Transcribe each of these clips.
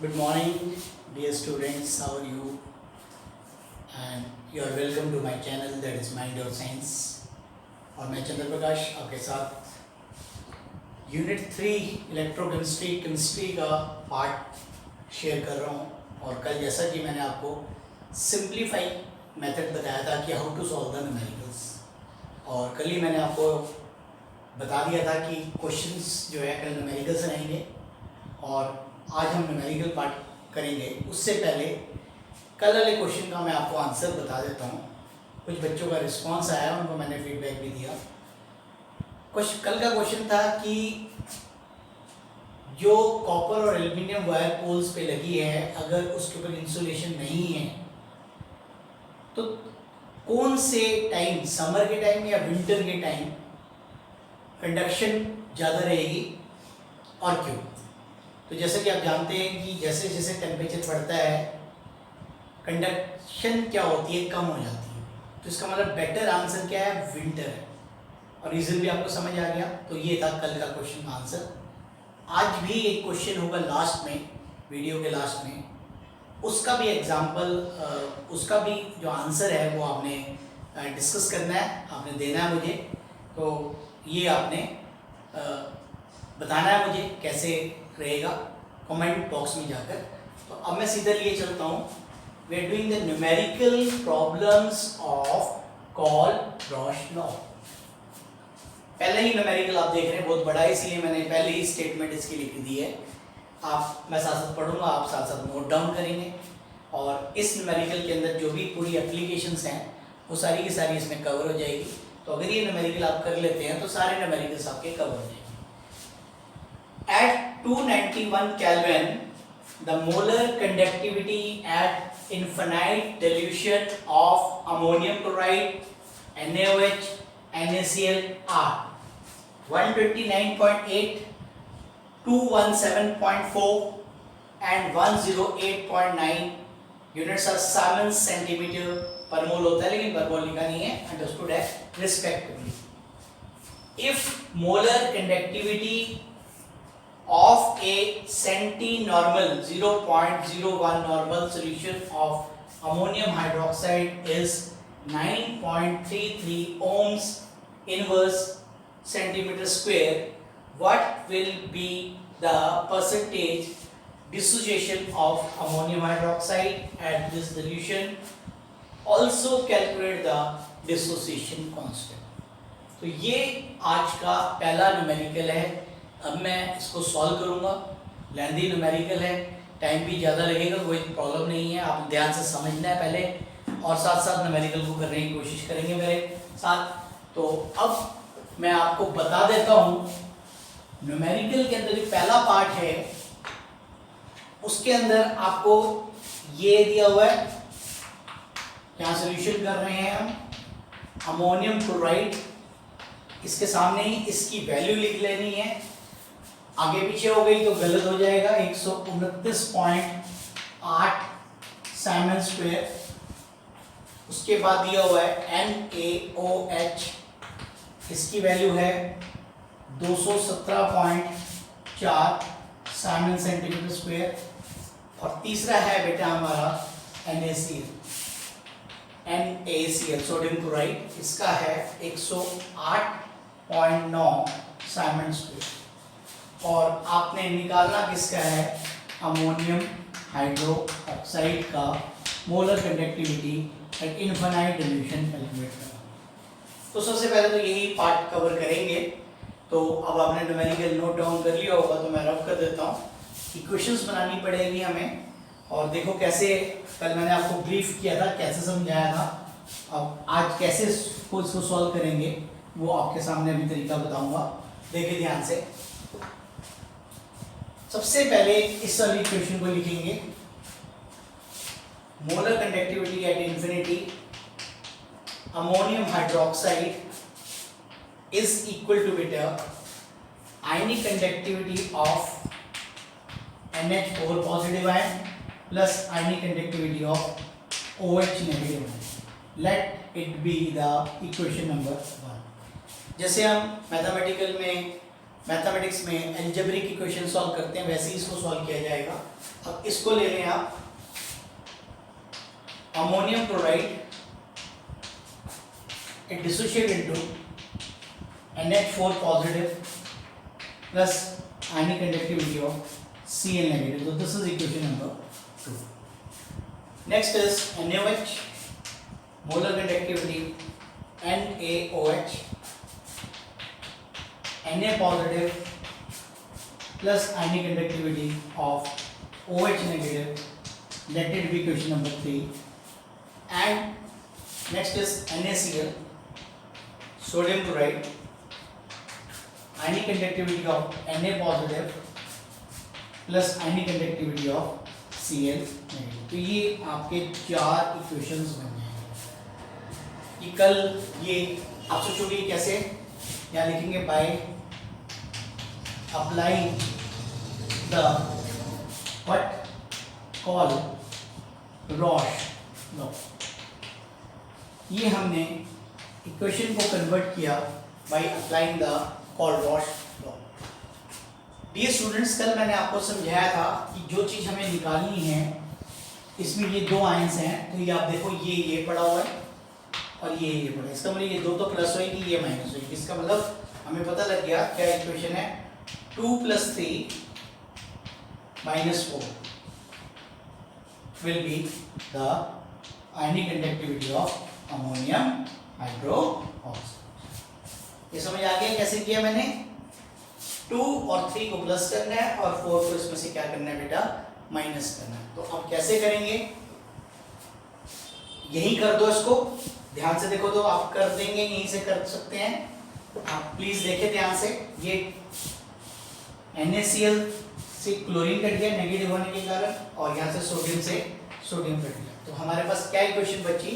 Good morning, dear students. How are you? And you are welcome to my channel, that is Mind Your Science. और मैं चंद्र प्रकाश आपके साथ unit 3 chemistry का part share कर रहा हूँ। और कल जैसा कि मैंने आपको सिंप्लीफाई मेथड बताया था कि how to solve the numericals, और कल ही मैंने आपको बता दिया था कि क्वेश्चंस जो है कल न्यूमेरिकल से रहेंगे और आज हम न्यूमेरिकल पार्ट करेंगे। उससे पहले कल वाले क्वेश्चन का मैं आपको आंसर बता देता हूँ। कुछ बच्चों का रिस्पांस आया, उनको मैंने फीडबैक भी दिया। कल का क्वेश्चन था कि जो कॉपर और एल्युमिनियम वायर पोल्स पे लगी है, अगर उसके ऊपर इंसुलेशन नहीं है तो कौन से टाइम, समर के टाइम या विंटर के टाइम कंडक्शन ज़्यादा रहेगी और क्यों। तो जैसे कि आप जानते हैं कि जैसे जैसे टेम्परेचर बढ़ता है कंडक्शन क्या होती है, कम हो जाती है। तो इसका मतलब बेटर आंसर क्या है, विंटर है। और रीज़न भी आपको समझ आ गया। तो ये था कल का क्वेश्चन का आंसर। आज भी एक क्वेश्चन होगा लास्ट में, वीडियो के लास्ट में, उसका भी एग्जाम्पल, उसका भी जो आंसर है वो आपने डिस्कस करना है, आपने देना है मुझे। तो ये आपने बताना है मुझे कैसे रहेगा कमेंट बॉक्स में जाकर। तो अब मैं सीधा लिए चलता हूँ। We are doing the numerical problems of Kohlrausch law. पहले ही न्यूमेरिकल आप देख रहे हैं, बहुत बड़ा है, इसलिए मैंने पहले ही स्टेटमेंट इसकी लिख दी है। मैं साथ साथ पढ़ूंगा, आप साथ साथ नोट डाउन करेंगे। और इस न्यूमेरिकल के अंदर जो भी पूरी एप्लीकेशंस हैं वो सारी की सारी इसमें कवर हो जाएगी। तो अगर ये न्यूमेरिकल आप कर लेते हैं तो सारे न्यूमेरिकल्स आपके कवर हो जाएंगे। At 291 Kelvin, the molar conductivity at infinite dilution of ammonium chloride, NaOH, NaCl are 129.8, 217.4 and 108.9 units are Siemens centimeter per mole होता है, लेकिन per mole लिखा नहीं है, understood है, respectively. If molar conductivity of a centinormal 0.01 normal solution of ammonium hydroxide is 9.33 ohms inverse centimeter square, what will be the percentage dissociation of ammonium hydroxide at this solution? Also calculate the dissociation constant. तो ये आज का पहला numerical है। अब मैं इसको solve करूंगा। लेंथी न्यूमेरिकल है, टाइम भी ज़्यादा लगेगा, कोई प्रॉब्लम नहीं है। आप ध्यान से समझना है पहले, और साथ साथ न्यूमेरिकल को करने की कोशिश करेंगे मेरे साथ। तो अब मैं आपको बता देता हूँ न्यूमेरिकल के अंदर जो पहला पार्ट है उसके अंदर आपको ये दिया हुआ है। यहाँ सोल्यूशन कर रहे हैं हम अमोनियम क्लोराइड, इसके सामने ही इसकी वैल्यू लिख लेनी है। आगे पीछे हो गई तो गलत हो जाएगा। 129.8 साइमन स्क्वायर। उसके बाद दिया हुआ है NaOH, इसकी वैल्यू है 217.4 साइमन सेंटीमीटर स्क्वायर। और तीसरा है बेटा हमारा NaCl सोडियम क्लोराइड, इसका है 108.9 साइमन स्क्वायर। और आपने निकालना किसका है, अमोनियम हाइड्रोक्साइड का molar conductivity at infinite dilution calculate करना। तो सबसे पहले तो यही पार्ट कवर करेंगे। तो अब आपने न्यूमेरिकल नोट डाउन कर लिया होगा, तो मैं रफ कर देता हूँ। इक्वेशंस बनानी पड़ेगी हमें। और देखो कैसे, कल मैंने आपको ब्रीफ किया था, कैसे समझाया था। अब आज कैसे इसको सॉल्व करेंगे वो आपके सामने अभी तरीका बताऊंगा। देखिए ध्यान से। सबसे पहले इस वाली इक्वेशन को लिखेंगे, molar conductivity at infinity ammonium hydroxide is equal to बेटा ionic conductivity of NH4 positive ion plus ionic conductivity of OH negative ion. Let it be the equation number 1। जैसे हम मैथमेटिकल में मैथमेटिक्स में algebraic equation solve करते हैं वैसे ही इसको solve किया जाएगा। अब इसको ले लें आप, ammonium chloride it dissociate into NH4 positive plus ionic conductivity of Cl negative. So this is equation number 2. Next is NaOH, molar conductivity NaOH, Na positive plus ionic conductivity of OH negative. Let it be equation number 3. And next is NaCl, sodium chloride, ionic conductivity of Na positive plus ionic conductivity of Cl negative. तो ये आपके 4 equations बन जाएंगे। ये कल ये आप सोचोगे कैसे, यहाँ लिखेंगे by applying the what Kohlrausch law. ये हमने इक्वेशन को कन्वर्ट किया by applying the Kohlrausch law. Dear students, कल मैंने आपको समझाया था कि जो चीज़ हमें निकालनी है, इसमें ये 2 आयंस हैं, तो ये आप देखो ये पड़ा हुआ है और ये पड़ा है। इसका मतलब ये 2 तो प्लस होएगी, ये माइनस होएगी। इसका मतलब हमें पता लग गया क्या इक्वेशन है, 2 + 3 - 4 will be the ionic conductivity of ammonium hydroxide. ये समझ आ गया कैसे किया मैंने? 2 और 3 को प्लस करना है और 4 को इसमें से क्या करना है बेटा, माइनस करना है। तो अब कैसे करेंगे, यही कर दो इसको, ध्यान से देखो तो आप कर देंगे, यहीं से कर सकते हैं। आप प्लीज देखें ध्यान से, ये NaCl से क्लोरीन कट गया नेगेटिव होने के कारण, और यहाँ से सोडियम कट गया। तो हमारे पास क्या इक्वेशन बची,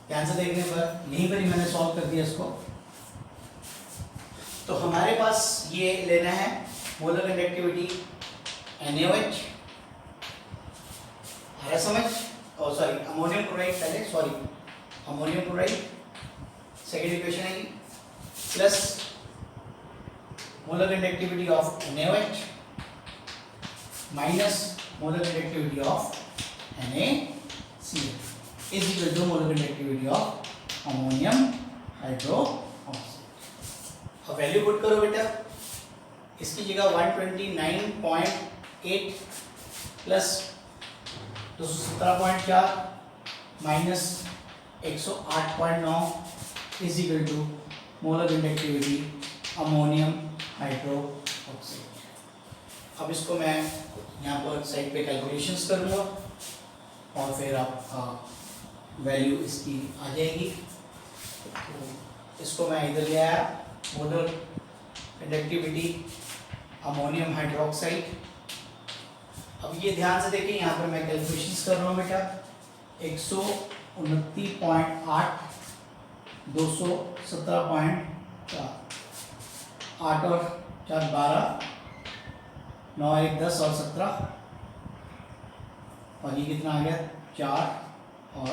ध्यान से देखने पर, यहीं पर ही मैंने सॉल्व कर दिया इसको। तो हमारे पास ये लेना है मोलर कंडक्टिविटी NaOH, आया समझ, और सॉरी अमोनियम क्लोराइड पहले, sorry ammonium chloride second equation है, plus molar conductivity of NaOH minus molar conductivity of NaCl is equal to molar conductivity of ammonium hydroxide। अब वैल्यू पुट करो बेटा, इसकी जगह 129.8 plus 217.4 minus 108.9 is equal to molar conductivity ammonium hydroxide. अब इसको मैं यहाँ पर साइड पे कैलकुलेशंस करूँगा और फिर आपका वैल्यू इसकी आ जाएगी। तो इसको मैं इधर ले आया, मोलर कंडक्टिविटी अमोनियम हाइड्रोक्साइड। अब ये ध्यान से देखिए, यहाँ पर मैं कैलकुलेशंस कर रहा हूँ बेटा, 129.8 217.4 8 और 4 12 9 और 1 10 और 17 और ये कितना आ गया 4 और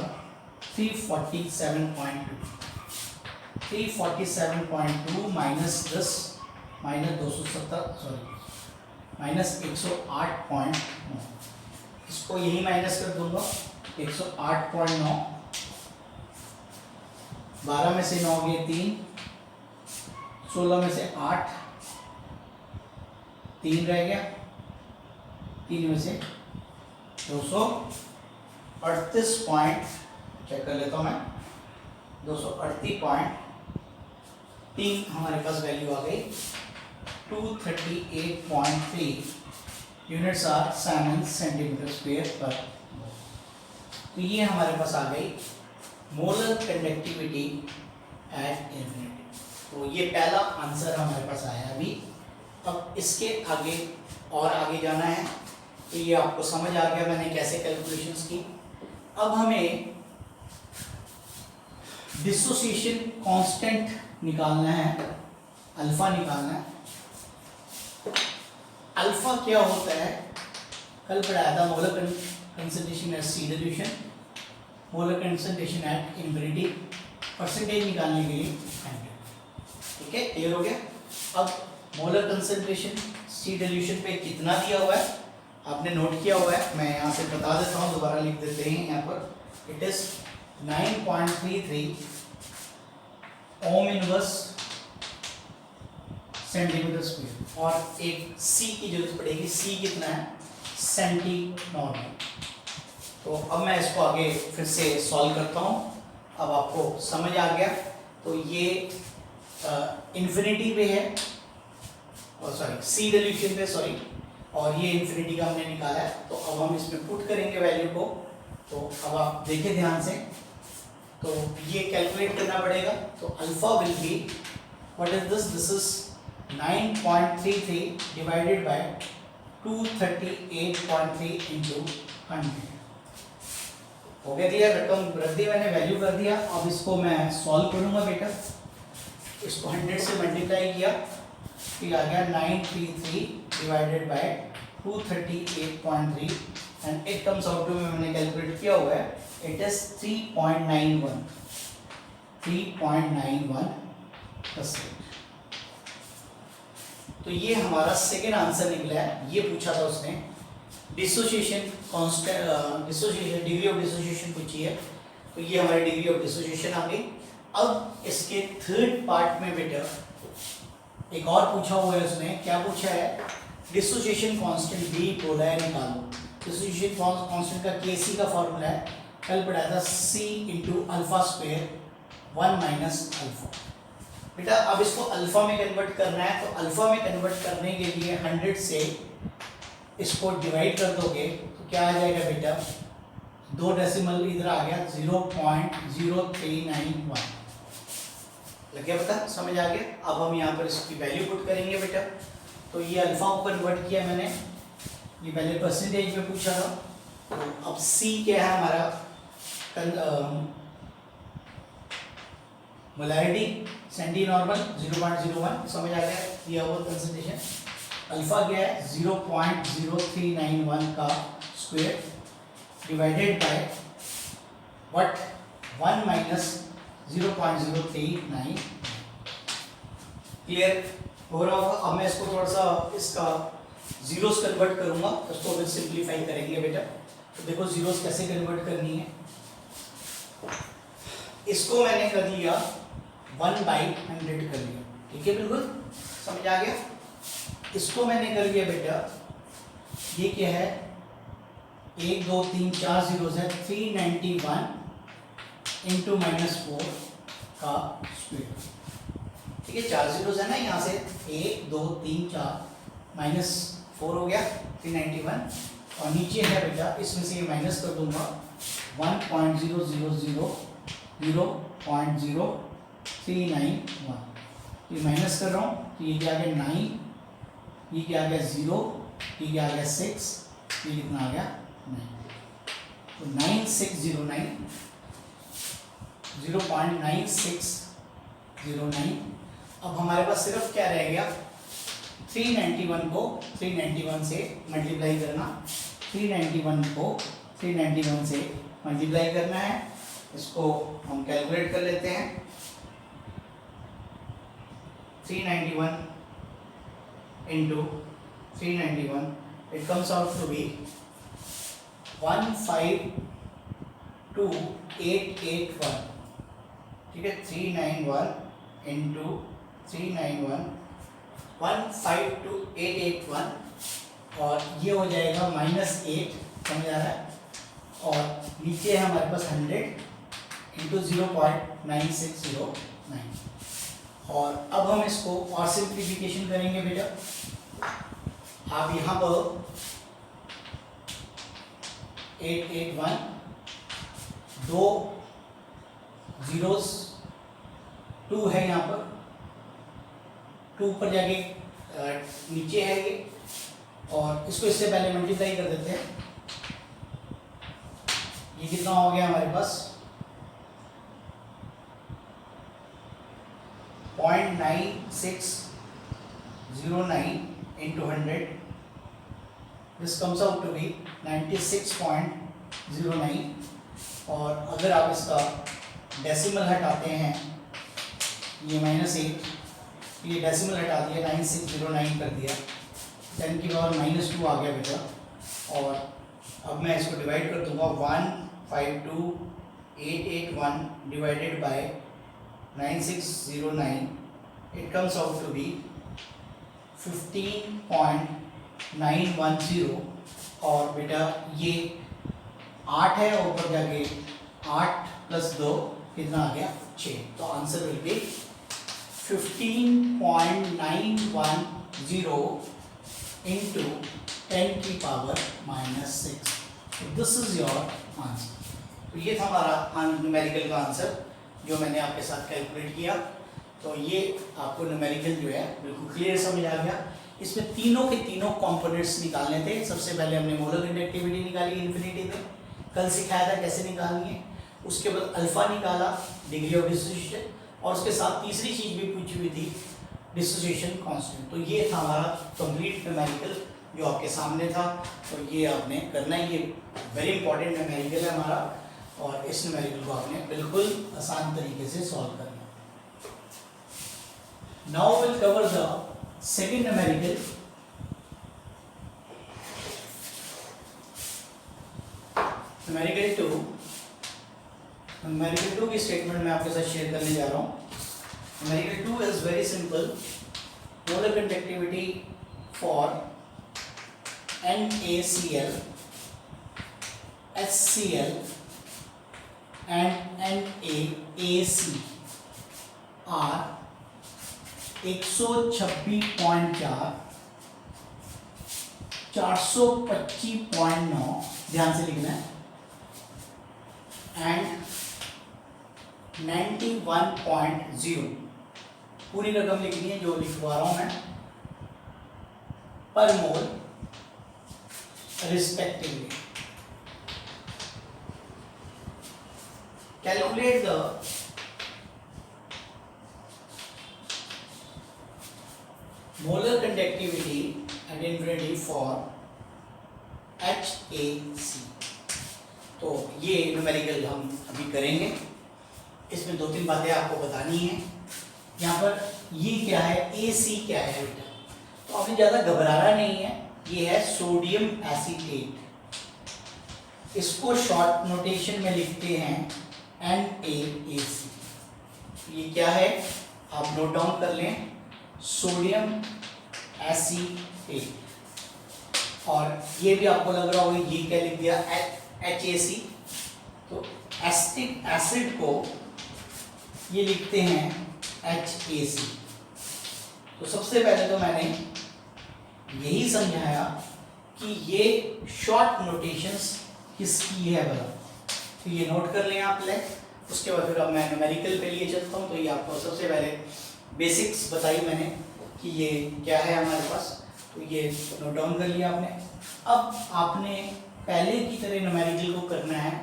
347.2 माइनस 10 माइनस 270 सॉरी माइनस 108.9, इसको यही माइनस कर दूंगा 108.9, 12 में से 9 गए 3, 16 में से 8, 3 रह गया, 3 में से 238 पॉइंट, चेक कर लेता हूँ मैं, 238.3 हमारे पास वैल्यू आ गई। 238.3 units are siemens centimetre square per. तो ये हमारे पास आ गई मोलर कंडक्टिविटी एट इन्फिनिटी। तो ये पहला आंसर हमारे पास आया अभी। अब इसके आगे और आगे जाना है, तो ये आपको समझ आ गया मैंने कैसे कैलकुलेशंस की। अब हमें डिसोसिएशन कांस्टेंट निकालना है, अल्फा निकालना है। अल्फा क्या होता है, कल पढ़ाया था, molar concentration at C dilution, molar concentration at infinity, percentage निकालने के लिए 100। ठीक है, क्लियर हो गया। अब मोलर कंसंट्रेशन सी डिल्यूशन पे कितना दिया हुआ है आपने नोट किया हुआ है, मैं यहाँ से बता देता हूँ, दोबारा लिख देते हैं यहाँ पर। It is 9.33 ohm inverse centimetre square, और एक सी की जरूरत पड़ेगी। सी कितना है? Centinormal. तो अब मैं इसको आगे फिर से सॉल्व करता हूँ। अब आपको समझ आ गया। तो ये इन्फिनिटी पे है, और सॉरी सी डिल्यूशन पे, सॉरी, और ये इन्फिनिटी का हमने निकाला है। तो अब हम इसमें पुट करेंगे वैल्यू को। तो अब आप देखिए ध्यान से, तो ये कैलकुलेट करना पड़ेगा। तो alpha will be, what is this? This is 9.33 divided by 238.3 into 100। हो गया क्लियर? रकम रख दी मैंने, वैल्यू कर दिया। अब इसको मैं सॉल्व करूंगा बेटा। इसको 100 से मल्टीप्लाई किया, फिर आ गया 933 divided by 238.3 and it comes out to, मैंने कैलकुलेट किया हुआ है, इट इज 3.91%। तो ये हमारा सेकेंड आंसर निकला है। ये पूछा था उसने, dissociation constant, dissociation, degree of dissociation पूछी है। तो ये हमारी डिग्री ऑफ डिसोसिएशन आ गई। अब इसके थर्ड पार्ट में बेटा एक और पूछा हुआ है उसने। क्या पूछा है? डिसोसिएशन कांस्टेंट बी बोला है निकालो। डिसोसिएशन कांस्टेंट का केसी का फॉर्मूला है, कल पढ़ाया था, C into alpha square 1 minus alpha. बेटा अब इसको अल्फा में कन्वर्ट करना है। तो अल्फा में कन्वर्ट करने के लिए 100 से इसको डिवाइड कर दोगे तो क्या आ जाएगा बेटा? 2 डेसिमल इधर आ गया, 0.0391 लग गया। बेटा समझ आ गया? अब हम यहाँ पर इसकी वैल्यू पुट करेंगे बेटा। तो ये अल्फा को कन्वर्ट किया मैंने, ये पहले परसेंटेज में पूछा था। तो अब सी क्या है हमारा? मोलैरिटी सेंटी नॉर्मल 0.01, समझ आ गया? दिया हुआ कंसंट्रेशन। अल्फा क्या है? 0.0391 का square divided by what? 1 minus 0.039। Clear हो रहा होगा? अब मैं इसको थोड़ा सा इसका जीरोस कन्वर्ट करूंगा, उसको फिर सिंप्लीफाई करेंगे बेटा। तो देखो जीरोस कैसे कन्वर्ट करनी है। इसको मैंने कर लिया 1/100 कर लिया, ठीक है? बिल्कुल समझ आ गया? इसको मैंने कर लिया बेटा, ये क्या है? 1 2 3 4 जीरोस है, 391 इंटू -4 का स्क्वायर, ठीक है? 4 जीरोस है ना, यहाँ से 1 2 3 4 -4 हो गया 391, और नीचे है बेटा, इसमें से ये माइनस कर दूंगा 1.0000391, ये माइनस कर रहा हूँ। तो ये क्या आ गया 9, ये क्या आ गया 0, ये क्या आ गया 6, ये कितना आ गया 9। तो 9609, 0.9609। अब हमारे पास सिर्फ क्या रह गया? 391 को 391 से मल्टीप्लाई करना, 391 को 391 से मल्टीप्लाई करना है। इसको हम कैलकुलेट कर लेते हैं। 391 into 391, it comes out to be 152881, ठीक है? 391 इंटू 391, 152881, और ये हो जाएगा -8, समझ आ रहा है? और नीचे है हमारे पास 100 इंटू 0.9609। और अब हम इसको और सिंप्लीफिकेशन करेंगे बेटा। आप यहाँ पर 881, 2 जीरोस, 2 है यहाँ पर, 2 ऊपर जाके नीचे है ये, और इसको इससे पहले मल्टीप्लाई कर देते हैं। ये कितना हो गया हमारे पास? 0.9609 into 100, this comes out to be 96.09। और अगर आप इसका डेसिमल हटाते हैं, ये -8, ये डेसिमल हटा दिया, 9609 कर दिया, 10 की पावर -2 आ गया बेटा। और अब मैं इसको डिवाइड कर दूंगा, 152881 divided by 9609, it comes out to be 15.910। और बेटा ये 8 है, और ऊपर जाके 8 + 2 कितना आ गया, 6। तो आंसर विल बी 15.910 into 10 की power -6। This is your answer. तो ये था हमारा न्यूमेरिकल का आंसर जो मैंने आपके साथ कैलकुलेट किया। तो ये आपको न्यूमेरिकल जो है बिल्कुल क्लियर समझ आ गया। इसमें तीनों के तीनों कंपोनेंट्स निकालने थे। सबसे पहले हमने मोलर कंडक्टिविटी निकाली इन्फिनिटी में, कल सिखाया था कैसे निकालनी है। उसके बाद अल्फा निकाला, डिग्री ऑफ डिसोसिएशन, और उसके साथ तीसरी चीज भी पूछी हुई थी, डिसोसिएशन कांस्टेंट। तो ये था हमारा कंप्लीट न्यूमेरिकल जो आपके सामने था। तो ये आपने करना है, ये वेरी इंपॉर्टेंट न्यूमेरिकल है हमारा, और इस न्यूमेरिकल को आपने बिल्कुल आसान तरीके से सॉल्व करना है। Now will cover the second numerical. Numerical 2 की स्टेटमेंट मैं आपके साथ शेयर करने जा रहा हूँ। Numerical 2 is very simple. Molar conductivity for NaCl, HCl and NaAC are 126.4, 425.9, ध्यान से लिखना है, एंड 91.0। पूरी रकम लिखनी है जो लिखवा रहा हूं मैं, पर मोल respectively. Calculate the molar conductivity at infinity for HAC। तो ये न्यूमेरिकल हम अभी करेंगे। इसमें 2-3 बातें आपको बतानी है। यहाँ पर ये क्या है, AC क्या है बेटा, तो आपने ज़्यादा घबराना नहीं है। ये है सोडियम एसीटेट, इसको शॉर्ट नोटेशन में लिखते हैं NaAC। ये क्या है आप नोट डाउन कर लें, सोडियम एसीटेट। और ये भी आपको लग रहा होगा ये क्या लिख दिया, HAC। तो एसिटिक एसिड को ये लिखते हैं HAC। तो सबसे पहले तो मैंने यही समझाया कि ये शॉर्ट नोटेशंस किसकी है बड़ा, तो ये नोट कर लें आप ले। उसके बाद फिर अब मैं न्यूमेरिकल पे लिए चलता हूँ। तो ये आपको सबसे पहले बेसिक्स बताई मैंने कि ये क्या है हमारे पास, तो ये नोट डाउन कर लिया आपने। अब आपने पहले की तरह न्यूमेरिकल को करना है।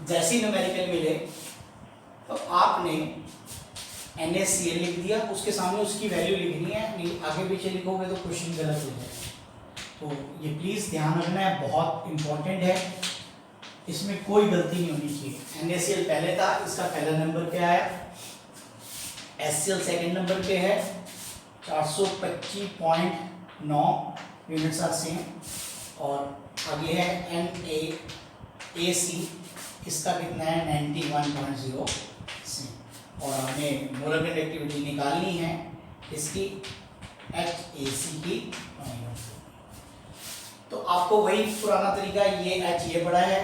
जैसे ही न्यूमेरिकल मिले तो आपने NaCl लिख दिया, उसके सामने उसकी वैल्यू लिखनी है, नहीं आगे पीछे लिखोगे तो क्वेश्चन गलत हो जाएगा। तो ये प्लीज़ ध्यान रखना है, बहुत इंपॉर्टेंट है, इसमें कोई गलती नहीं होनी चाहिए। NaCl पहले था, इसका पहला नंबर पे आया, HCl सेकेंड नंबर पे है, 425.9 यूनिट्स आर सेम। और आगे है NaAC, इसका कितना है 91.0 सेम। और हमें मोलर कंडक्टिविटी निकालनी है इसकी HAC की। तो आपको वही पुराना तरीका, ये H ये पड़ा है,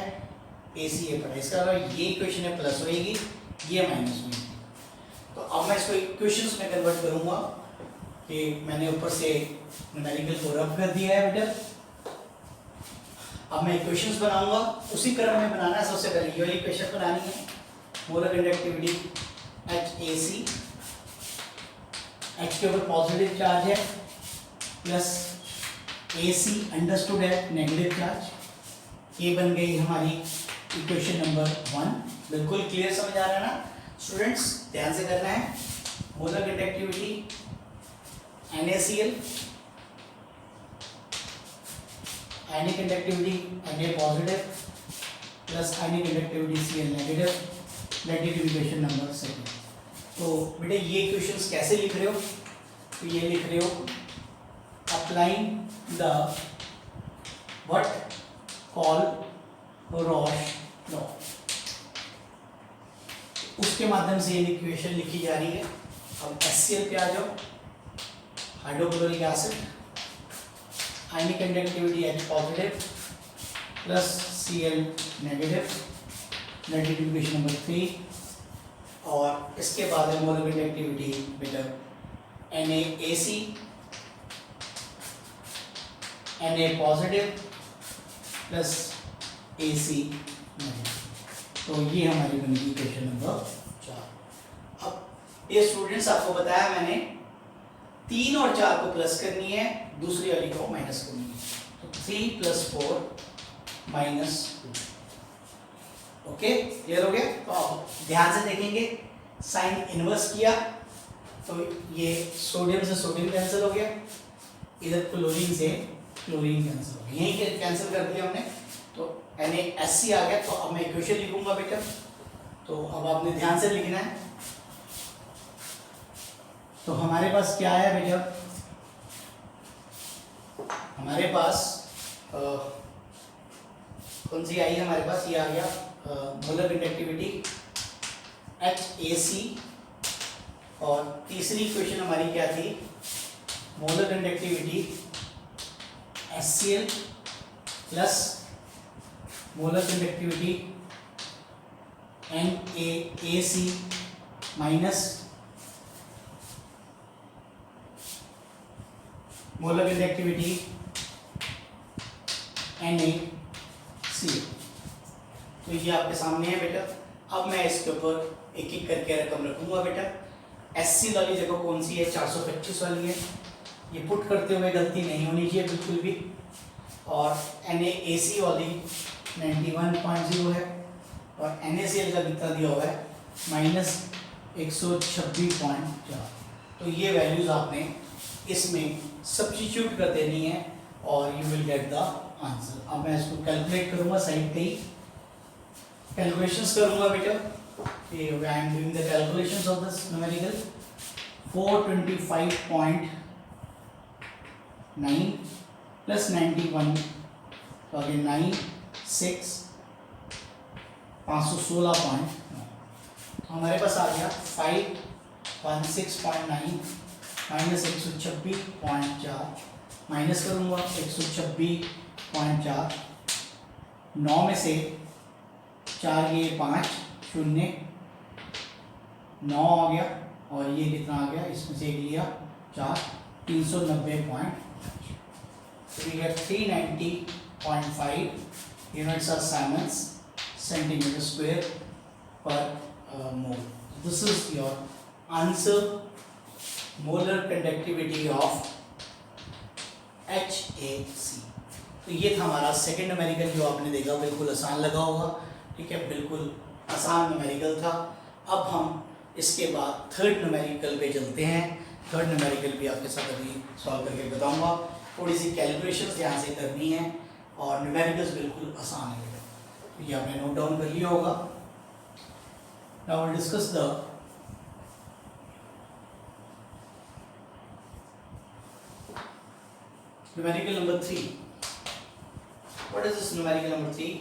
AC ये पड़ा है, इसका ये इक्वेशन है प्लस होएगी, ये माइनस होएगी। तो अब मैं इसको इक्वेशंस में कन्वर्ट करूंगा कि मैंने ऊपर से न्यूमेरिकल को रब कर दिया है बेटा। अब मैं इक्वेशंस बनाऊंगा, उसी क्रम में बनाना है। सबसे पहले ये वाली इक्वेशन बनानी है, मोलर कंडक्टिविटी HAC, H के ऊपर पॉजिटिव चार्ज है, प्लस AC अंडरस्टूड है नेगेटिव चार्ज। ये बन गई हमारी इक्वेशन नंबर 1। बिल्कुल क्लियर समझ आ रहा है ना स्टूडेंट्स, ध्यान से करना है। Molar conductivity NaCl, ionic conductivity Na positive plus ionic conductivity Cl negative, that is equation number 2। तो बेटे ये इक्वेशंस कैसे लिख रहे हो? तो ये लिख रहे हो applying the what Kohlrausch law, उसके माध्यम से ये इक्वेशन लिखी जा रही है। अब HCl पे आ जाओ, hydrochloric acid, ionic conductivity H positive plus Cl negative, that is equation number 3। और इसके बाद है मोलर कंडक्टिविटी बेटा NaAC, Na positive plus AC negative. तो ये हमारी बनेगी इक्वेशन नंबर 4। अब ये स्टूडेंट्स आपको बताया मैंने 3 और 4 को प्लस करनी है, दूसरी वाली को माइनस करनी है। तो 3 + 4 -2। ओके, क्लियर हो गया? तो आप ध्यान से देखेंगे, साइन इनवर्स किया तो ये सोडियम से सोडियम कैंसिल हो गया, इधर क्लोरीन से क्लोरीन कैंसिल हो गया, यही कैंसिल कर दिया हमने। तो NaSC आ गया। तो अब मैं इक्वेशन लिखूंगा बेटा, तो अब आपने ध्यान से लिखना है। तो हमारे पास क्या है बेटा? हमारे पास कौन सी आई है हमारे पास? ये आ गया मोलर कंडक्टिविटी HAC, और तीसरी इक्वेशन हमारी क्या थी? Molar conductivity HCl plus molar conductivity NaAC minus molar conductivity NaCl। तो ये आपके सामने है बेटा। अब मैं इसके ऊपर एक एक करके रकम रखूंगा बेटा। SC वाली जगह कौन सी है? 425 वाली है। ये पुट करते हुए गलती नहीं होनी चाहिए बिल्कुल भी। और NaAC वाली 91.0 है, और NaCl का कितना दिया हुआ है? -126.4। तो ये वैल्यूज आपने इसमें सब्स्टिट्यूट कर देनी है और you will get the answer. अब मैं इसको कैलकुलेट करूंगा, साइड पे ही कैलकुलेशंस करूंगा बेटा। I am doing the calculations of this numerical. 425.9 plus 91, तो आगे 9 6 516.9। हमारे पास आ गया 516.9 माइनस 126.4, माइनस करूँगा 126.4, 9 में से 4 ये 5 0 9 आ गया, और ये कितना आ गया? इसमें से एक लिया 4 390.5। So we get 390.5 units of Siemens centimeter square per mole. This is your answer, molar conductivity of HAC। तो ये था हमारा सेकेंड न्यूमेरिकल, जो आपने देखा बिल्कुल आसान लगा होगा। ठीक है, बिल्कुल आसान न्यूमेरिकल था। अब हम इसके बाद थर्ड न्यूमेरिकल पे चलते हैं। थर्ड न्यूमेरिकल भी आपके साथ अभी सॉल्व करके बताऊंगा। थोड़ी सी कैलकुलेशंस यहाँ से करनी है, और न्यूमेरिकल्स बिल्कुल आसान है। तो ये आपने नोट डाउन कर लिया होगा। Now will discuss the numerical number 3. What is this numerical number 3?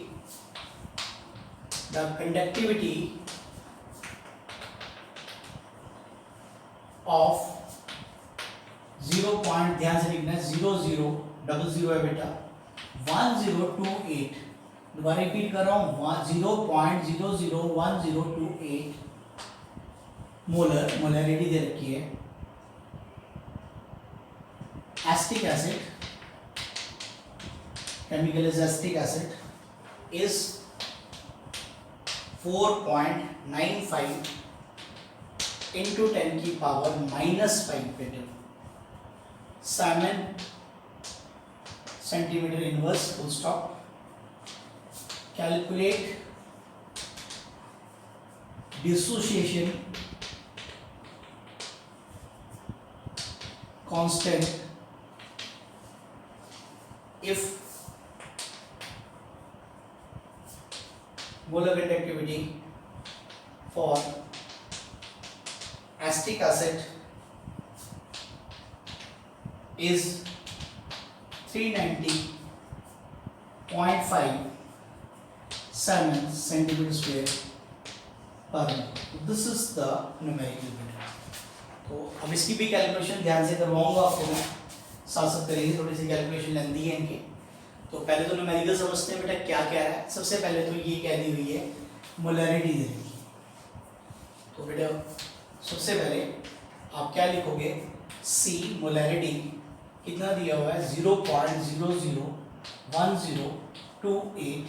The conductivity of 0. ध्यान से लिखना है, 0000 है बेटा, 1028। दोबारा रिपीट कर रहा हूँ, 0.001028 मोलर, मोलरिटी दे रखी है। Acetic acid, chemical is acetic acid, is 4.95 into 10 की पावर -5 बेटा। Simon centimetre inverse, full stop. Calculate dissociation constant if molar conductivity for acetic acid is 390.5 centimeter square per mole. This is the numerical bit. तो अब इसकी भी calculation ध्यान से करवाऊंगा आपको मैं, साथ साथ करेंगे, थोड़ी सी कैलकुलेशन लेंदी है इनकी। तो पहले तो न्यूमेरिकल समझते हैं बेटा क्या कह रहा है। सबसे पहले तो ये कह दी हुई है मोलैरिटी दे रही है। तो बेटा सबसे पहले आप क्या लिखोगे, सी मोलैरिटी कितना दिया हुआ है 0.001028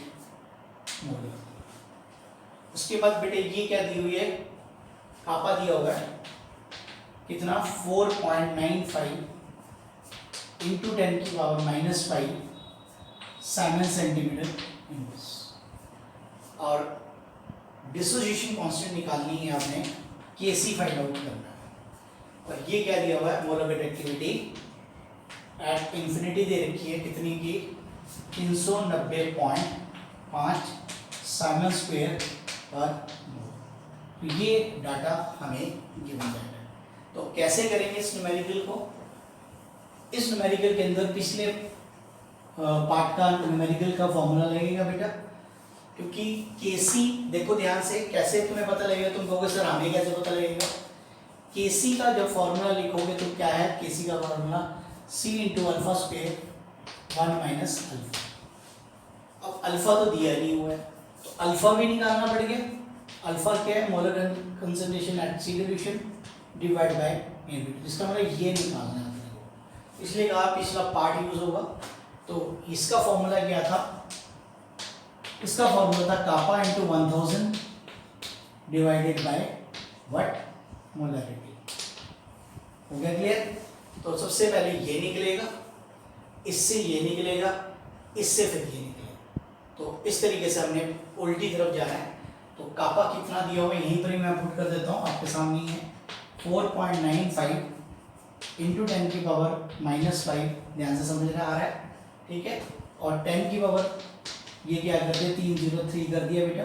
मोलर। उसके बाद बेटे ये क्या दी हुई है, कापा दिया हुआ है कितना 4.95 इंटू 10⁻⁻5 साइमन सेंटीमीटर इनवर्स। और डिसोसिएशन कांस्टेंट निकालनी है आपने, केसी फाइंड आउट करना है। और ये क्या दिया हुआ है, मोलर कंडक्टिविटी एट इंफिनिटी दे रखी है कितनी की 390.5 साइमन स्क्वायर पर मोल। तो ये डाटा हमें गिवन जाएगा। तो कैसे करेंगे इस न्यूमेरिकल को, इस न्यूमेरिकल के अंदर पिछले पार्ट का न्यूमेरिकल का फॉर्मूला लगेगा बेटा, क्योंकि केसी देखो ध्यान से, कैसे तुम्हें पता लगेगा, तुम कहोगे सर हमें कैसे पता लगेगा। केसी का जब फॉर्मूला लिखोगे तो क्या है, केसी का formula c into alpha square 1 minus alpha. अब अल्फा तो दिया नहीं हुआ है तो अल्फा भी निकालना पड़ गया। अल्फा क्या है, molar concentration at C dilution divide by NB, जिसका मतलब ये निकालना है अपने को, इसलिए कहा पिछला पार्ट यूज होगा। तो इसका फॉर्मूला क्या था, इसका फॉर्मूला था kappa into 1000 divided by what, molarity. हो गया क्लियर। तो सबसे पहले ये निकलेगा, इससे ये निकलेगा, इससे फिर ये निकलेगा। तो इस तरीके से हमने उल्टी तरफ जाना है। तो कापा कितना दिया हुआ है यहीं पर ही मैं पुट कर देता हूँ, आपके सामने ही है 4.95 इंटू 10⁻⁻5, ध्यान से समझ रहा आ रहा है, ठीक है। और 10 की पावर ये क्या कर दिया 303 कर दिया बेटा।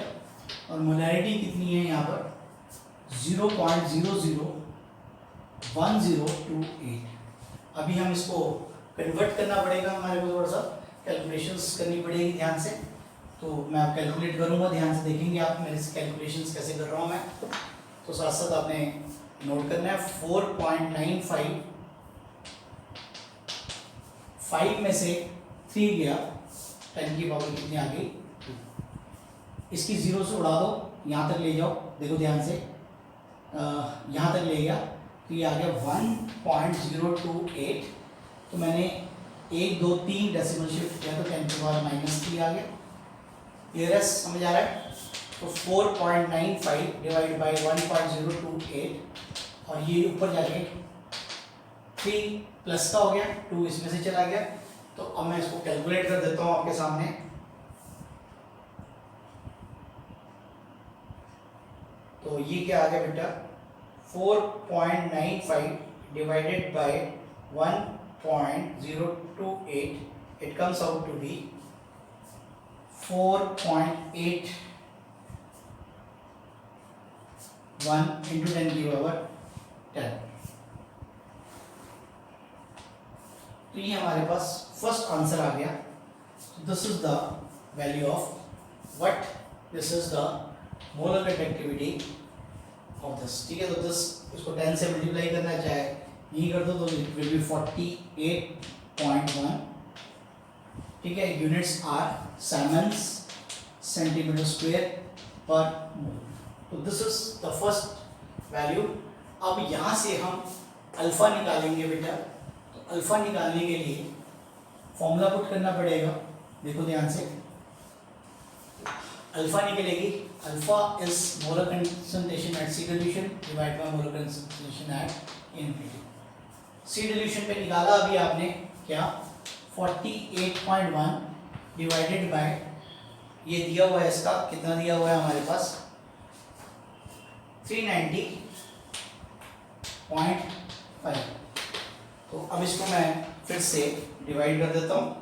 और मोलैरिटी कितनी है यहाँ पर 0.001028। अभी हम इसको कन्वर्ट करना पड़ेगा, हमारे को थोड़ा सा कैलकुलेशंस करनी पड़ेगी ध्यान से। तो मैं आप कैलकुलेट करूँगा, ध्यान से देखेंगे आप मेरे कैलकुलेशंस कैसे कर रहा हूँ मैं। तो साथ साथ आपने नोट करना है 4.95, 5 में से 3 गया, 10 की पावर कितनी आ गई 2। इसकी 0 से उड़ा दो, यहाँ तक ले जाओ, देखो ध्यान से, यहाँ तक ले गया तो ये आ गया 1.028। तो मैंने 1 2 3 डेसिमल शिफ्ट किया तो 10⁻⁻3 आ गया। क्लियर समझ आ रहा है। तो 4.95 डिवाइड बाई 1.028 और ये ऊपर जाके 3 प्लस का हो गया, 2 इसमें से चला गया। तो अब मैं इसको कैलकुलेट कर देता हूँ आपके सामने। तो ये क्या आ गया बेटा 4.95 divided by 1.028, it comes out to be 4.81 into 10 की पावर 10। तो ये हमारे पास फर्स्ट आंसर आ गया। This is the value of what, this is the molar conductivity of this, ठीक है। तो दिस इसको 10 से मल्टीप्लाई करना चाहे यही कर दो तो इट विल बी 48.1, ठीक है। Units are siemens centimetre square per mole. तो this is the first value. अब यहाँ से हम अल्फा निकालेंगे बेटा। तो अल्फा निकालने के लिए फॉर्मूला पुट करना पड़ेगा, देखो ध्यान से। अल्फा निकलेगी, alpha is molar concentration at C dilution divide by molar concentration at infinity. C dilution पे निकाला अभी आपने क्या 48.1 डिवाइडेड बाय ये दिया हुआ है, इसका कितना दिया हुआ है हमारे पास 390.5। तो अब इसको मैं फिर से डिवाइड कर देता हूँ,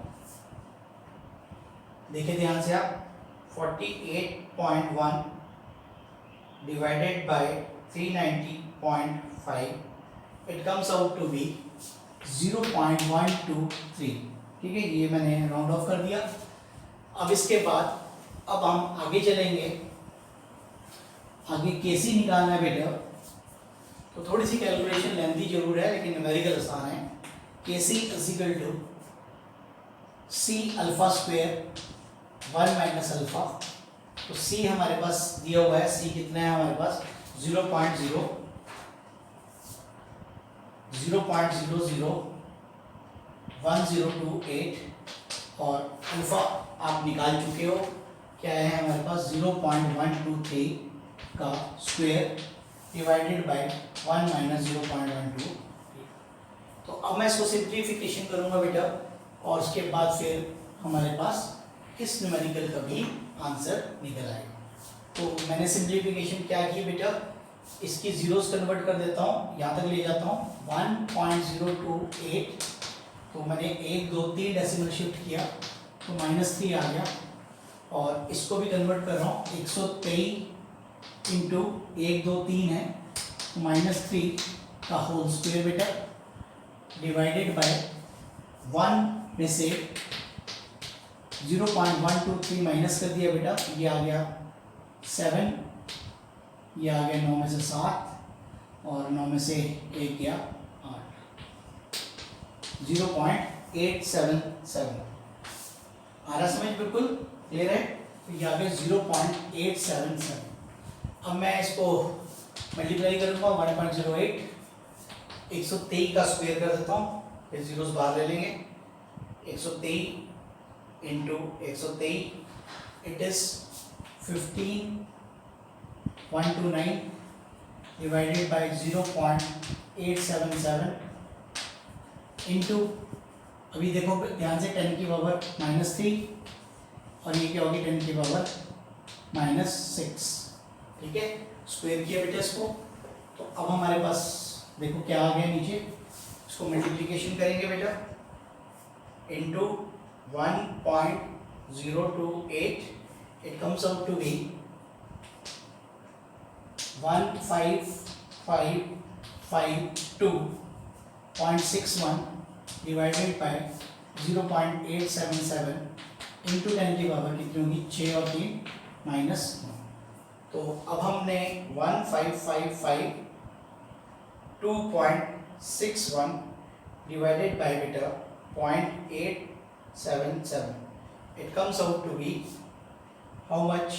देखिए ध्यान से आप 48.1 divided by 390 9.5, it comes out to be 0.123। ठीक है, ये मैंने राउंड ऑफ कर दिया। अब इसके बाद अब हम आगे चलेंगे, आगे केसी निकालना है बेटा। तो थोड़ी सी कैलकुलेशन लेंथी जरूर है लेकिन न्यूमेरिकल आसान है। KC is equal to C alpha square 1 minus alpha. तो सी हमारे पास दिया हुआ है, सी कितना है हमारे पास 0.1028 और अल्फा आप निकाल चुके हो, क्या है हमारे पास 0.123 का स्क्वायर डिवाइडेड बाय 1 माइनस 0.123। तो अब मैं इसको सिंप्लीफिकेशन करूंगा बेटा और उसके बाद फिर हमारे पास इस न्यूमेरिकल का भी आंसर निकल आएगा। तो मैंने सिंप्लीफिकेशन क्या की बेटा, इसकी जीरोस कन्वर्ट कर देता हूँ, यहाँ तक ले जाता हूँ 1.028। तो मैंने 1 2 3 डेसिमल शिफ्ट किया तो -3 आ गया, और इसको भी कन्वर्ट कर रहा हूँ 123 इंटू 1 2 3 है तो -3 का होल स्क्वायर बेटा डिवाइडेड बाय 1 में से 0.123 माइनस कर दिया बेटा, ये आ गया 7, ये आ गया 9 में से 7 और 9 में से 1 गया 8, 0.877 आ रहा समझ, बिल्कुल क्लियर है। तो ये आ गया 0.877। अब मैं इसको मल्टीप्लाई करूँगा 1.08, 123 का स्क्वायर कर देता हूँ, फिर जीरोस बाहर ले लेंगे। 123 into 123 it is 15129 divided by 0.877 into, अभी देखो ध्यान से 10 की पावर -3 और ये क्या होगी 10 की पावर -6। ठीक है, स्क्वायर किया बेटा इसको। तो अब हमारे पास देखो क्या आ गया नीचे, इसको मल्टीप्लिकेशन करेंगे बेटा into 1.028, it comes out to be 15552.61 divided by 0.877 into 10 की पावर कितनी होगी 6 और 3 -9। तो अब हमने 15552.61 डिवाइडेड बाय बेटा 0.877, it comes out to be how much,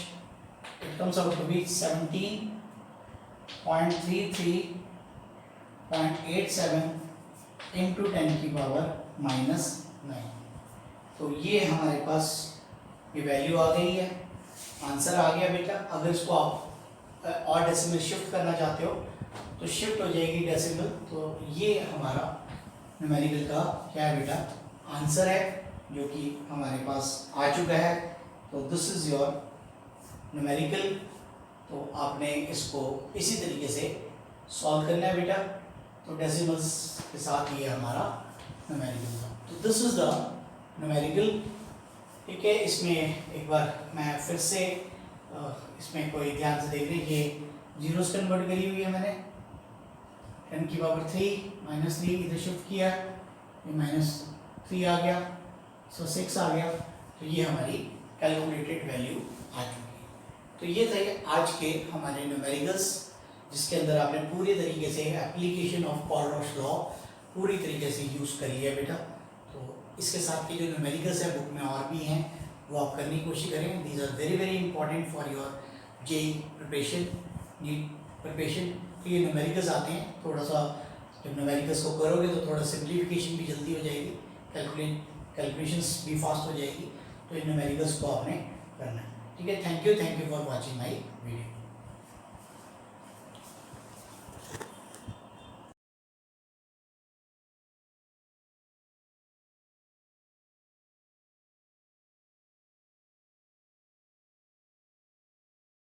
it comes out to be 17.33.87 into 10 की पावर -9। तो ये हमारे पास ये वैल्यू आ गई है, आंसर आ गया बेटा। अगर इसको आप और डेसिमल शिफ्ट करना चाहते हो तो शिफ्ट हो जाएगी डेसिमल। तो ये हमारा न्यूमेरिकल का क्या है बेटा आंसर है, जो कि हमारे पास आ चुका है। तो दिस इज योर न्यूमेरिकल। तो आपने इसको इसी तरीके से सॉल्व करना है बेटा। तो डेसिमल्स के साथ ये हमारा न्यूमेरिकल था। तो दिस इज द न्यूमेरिकल। ठीक है, इसमें एक बार मैं फिर से इसमें कोई ध्यान से देख रही, ये जीरोस कन्वर्ट करी हुई है मैंने, 10 की पावर 3 -3 इधर शिफ्ट किया, ये -3 आ गया, सो 6 आ गया। तो ये हमारी कैलकुलेटेड वैल्यू आ चुकी है। तो ये थे आज के हमारे न्यूमेरिकल्स, जिसके अंदर आपने पूरे तरीके से एप्लीकेशन ऑफ पॉल-रॉश लॉ पूरी तरीके से यूज़ कर लिया बेटा। तो इसके साथ के जो न्यूमेरिकल्स है बुक में और भी हैं, वो आप करने की कोशिश करें। These are very very important for your JEE preparation, NEET preparation. तो ये न्यूमेरिकल्स आते हैं, थोड़ा सा जब न्यूमेरिकल्स को करोगे तो थोड़ा सिंप्लीफिकेशन भी जल्दी हो जाएगी, कैलकुलेशंस भी फास्ट हो जाएगी। तो इन न्यूमेरिकल्स को आपने करना है। ठीक है, thank you for watching my video.